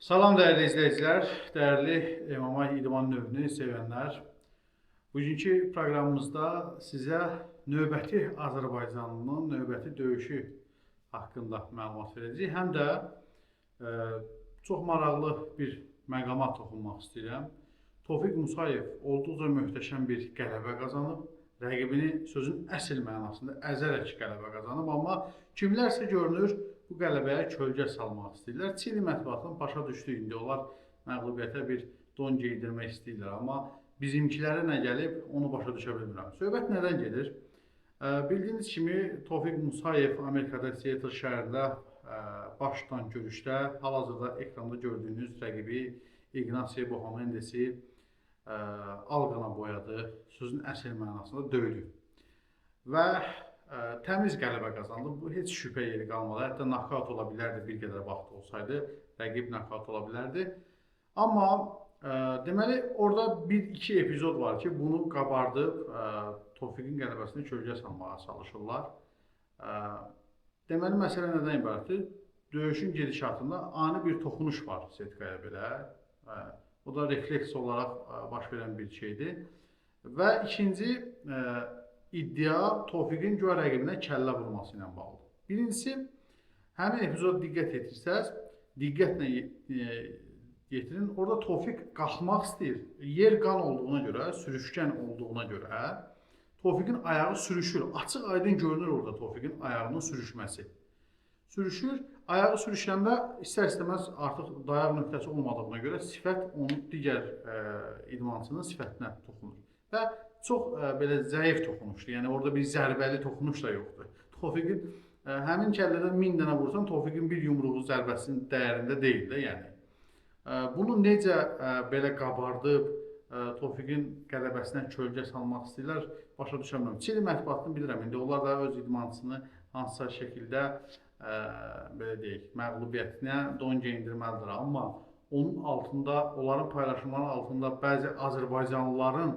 Salam dəyərli izləyicilər, dəyərli MMA idman növünü sevənlər. Bugünkü proqramımızda sizə növbəti Azərbaycanlının növbəti döyüşü haqqında məlumat verəcəyik. Həm də çox maraqlı bir məqama toxunmaq istəyirəm. Tofiq Musayev olduqca möhtəşəm bir qələbə qazanıb. Rəqibini sözün əsl mənasında əzərək qələbə qazanıb. Amma kimlərsə görünür, bu qələbəyə kölgə salmaq istəyirlər. Çili mətbuatının başa düşdüyü indi onlar məğlubiyyətə bir don geydirmək istəyirlər. Amma bizimkilərə nə gəlib, onu başa düşə bilmirəm. Söhbət nədən gedir? Bildiyiniz kimi Tofiq Musayev Amerikada Seattle şəhərində baş tutan görüşdə hal-hazırda ekranda gördüyünüz rəqibi İqnasiy Bohomendesi alqana boyadı, sözün əsl mənasında döydü. Və təmiz qələbə qazandı. Bu heç şübhə yeri qalmadı. Hətta nokaut ola bilərdi, bir qədər vaxt olsaydı. Rəqib nokaut ola bilərdi. Amma deməli, orada bir-iki epizod var ki, bunu qabardıb Tofiqin qələbəsini kölgə salmağa çalışırlar. Deməli, məsələ nədən ibarətdir? Döyüşün gedişatında ani bir toxunuş var setkaya belə. O da refleks olaraq baş verən bir şeydir. Və ikinci iddia Tofiqin güya rəqibinə kəllə vurması ilə bağlıdır. Birincisi, həmin epizoda diqqət etirsəz, diqqətlə yetirin. Orada Tofiq qalxmaq istəyir. Yer qan olduğuna görə, sürüşkən olduğuna görə Tofiqin ayağı sürüşür. Açıq aydın görünür orada Tofiqin ayağının sürüşməsi. Sürüşür. Ayağı sürüşəndə istər-istəməz artıq dayaq nöqtəsi olmadığına görə sifət onun digər idmançının sifətinə toxunur. Və çox belə zəif toxunuşdur. Yəni orada bir zərbəli toxunuş da yoxdur. Tofiqin həmin kəllədən 1000 dənə vursan, Tofiqin bir yumruğu zərbəsinin dəyərində deyil də, yəni. Bunu necə belə qabardıb Tofiqin qələbəsinə kölgə salmaq istəyirlər, başa düşəmirəm. Çili mətbuatını bilirəm. İndi onlar da öz idmançısını hansısa şəkildə belə deyək, məğlubiyyətinə don geyindirməlidir. Amma onun altında, onların paylaşımlarının altında bəzi Azərbaycanlıların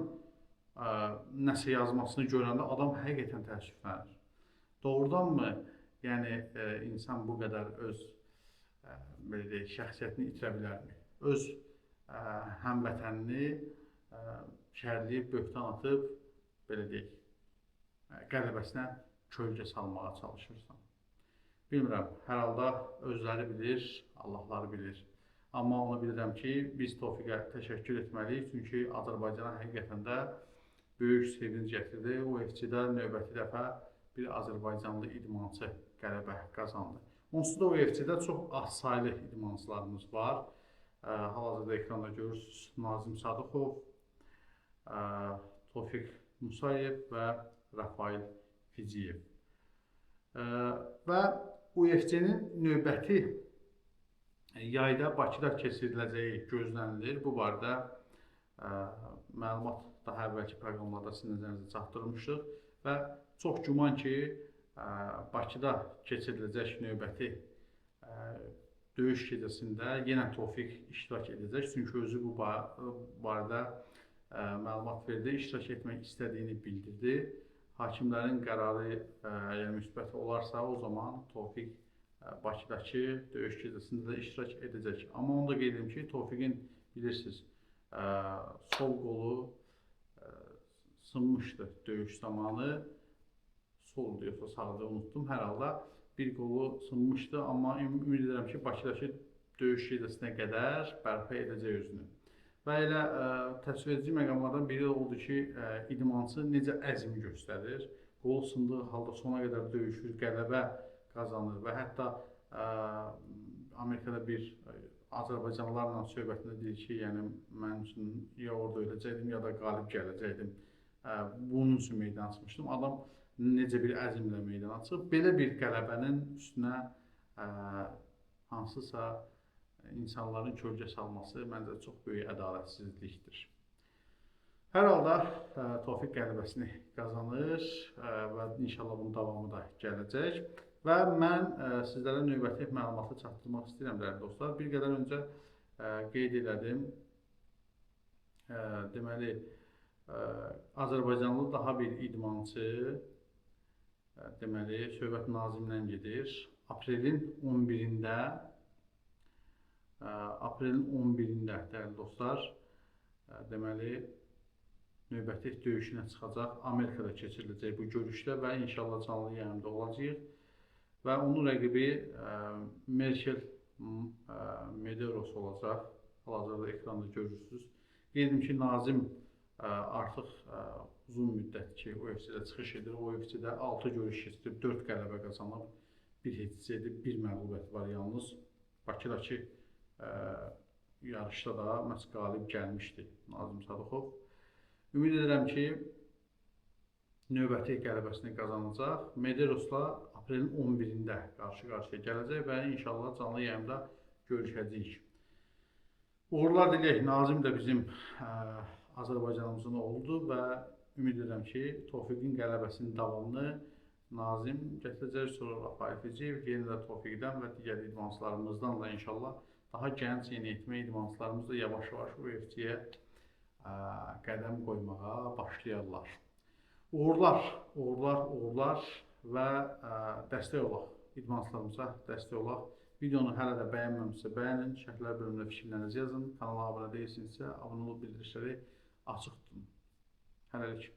nəsə yazmasını görəndə adam həqiqətən təəssüflənir. Doğrudanmı, yəni insan bu qədər öz belə deyək, şəxsiyyətini itirə bilərmi? Öz həmvətənini şərləyib, böhtan atıb, belə deyək, qələbəsinə kölgə salmağa çalışırsan. Bilmirəm, hər halda özləri bilir, Allahları bilir. Amma onu bilirəm ki, biz Tofiqə təşəkkür etməliyik. Çünki Azərbaycana həqiqətən də böyük sevinc gətirdi. UFC-də növbəti dəfə bir Azərbaycanlı idmançı qələbə qazandı. Onsuz da UFC-də çox az saylı idmançılarımız var. Hal-hazırda ekranda görürsünüz Nazim Sadıxov, Tofiq Musayev və Rafael Fiziyev. Və UFC-nin növbəti yayda Bakıda keçiriləcəyi gözlənilir. Bu barədə məlumat daha əvvəlki proqramlarda sizin nəzərinizə çatdırmışdıq və çox güman ki, Bakıda keçiriləcək növbəti döyüş gecəsində yenə Tofiq iştirak edəcək. Çünki özü bu barədə məlumat verdi, iştirak etmək istədiyini bildirdi. Hakimlərin qərarı əgər müsbət olarsa, o zaman Tofiq Bakıdakı döyüş gecəsində də iştirak edəcək. Amma onu da qeyd edim ki, Tofiqin bilirsiniz, sol qolu sınmışdı döyüş zamanı. Sol diyorsa sağda unuttum. Hər halda bir qolu sınmışdı, amma ümid edirəm ki, Bakıdakı döyüş gecəsinə qədər bərpa edəcək özünü. Və elə təsvir edici məqamlardan biri oldu ki, idmançı necə əzm göstərir, qol sındığı halda sona qədər döyüşür, qələbə qazanır və hətta Amerikada bir Azərbaycanlılarla söhbətində deyir ki, yəni mən üçün ya orada öləcəkdim, ya da qalib gələcəkdim. Bunun üçün meydan açmışdım. Adam necə bir əzmlə meydan açıb, belə bir qələbənin üstünə hansısa insanların kölgə salması məncə çox böyük ədalətsizlikdir. Hər halda Tofiq qələbəsini qazanır və inşallah bunun davamı da gələcək. Və mən sizlərə növbəti məlumatı çatdırmaq istəyirəm, dəyərli dostlar. Bir qədər öncə qeyd elədim. Deməli, Azərbaycanlı daha bir idmançı, deməli, söhbət Nazimdən gedir. Aprelin 11-də aprelin 11-də dəyərli dostlar, deməli növbəti döyüşünə çıxacaq. Amerikada keçiriləcək bu görüşdə və inşallah canlı yayımda olacağıq. Və onun rəqibi Merkel Medeiros olacaq. Hal-hazırda ekranda görürsünüz. Qeyd ki, Nazim artıq uzun müddət ki, UFC-də çıxış edir. O UFC-də 6 görüş keçirib, 4 qələbə qazanıb, 1 heçsə edib, 1 məğlubiyyət var yalnız. Bakıdakı yarışda da məhz qalib gəlmişdi Nazim Sadıxov. Ümid edirəm ki, növbəti qələbəsini qazanacaq. Medeirosla aprelin 11-də qarşı-qarşıya gələcək və inşallah canlı yayımda görüşəcəyik. Uğurlar diləyək. Nazim də bizim Azərbaycanımızın oldu və ümid edirəm ki, Tofiqin qələbəsinin davamını Nazim gətirəcək, sonra Rafael Ficiyev, yenə də Tofiqdən və digər idmançılarımızdan da inşallah daha gənc yeniyetmə idmançılarımız da yavaş-yavaş UFC-yə qədəm qoymağa başlayarlar. Uğurlar, uğurlar, uğurlar və dəstək olaq, idmançılarımıza dəstək olaq. Videonu hələ də bəyənməmişsə bəyənin, şərhlər bölümündə fikirlərinizi yazın, kanala abunə deyilsinizsə abunə olub bildirişləri açıq tutun. Hələlik.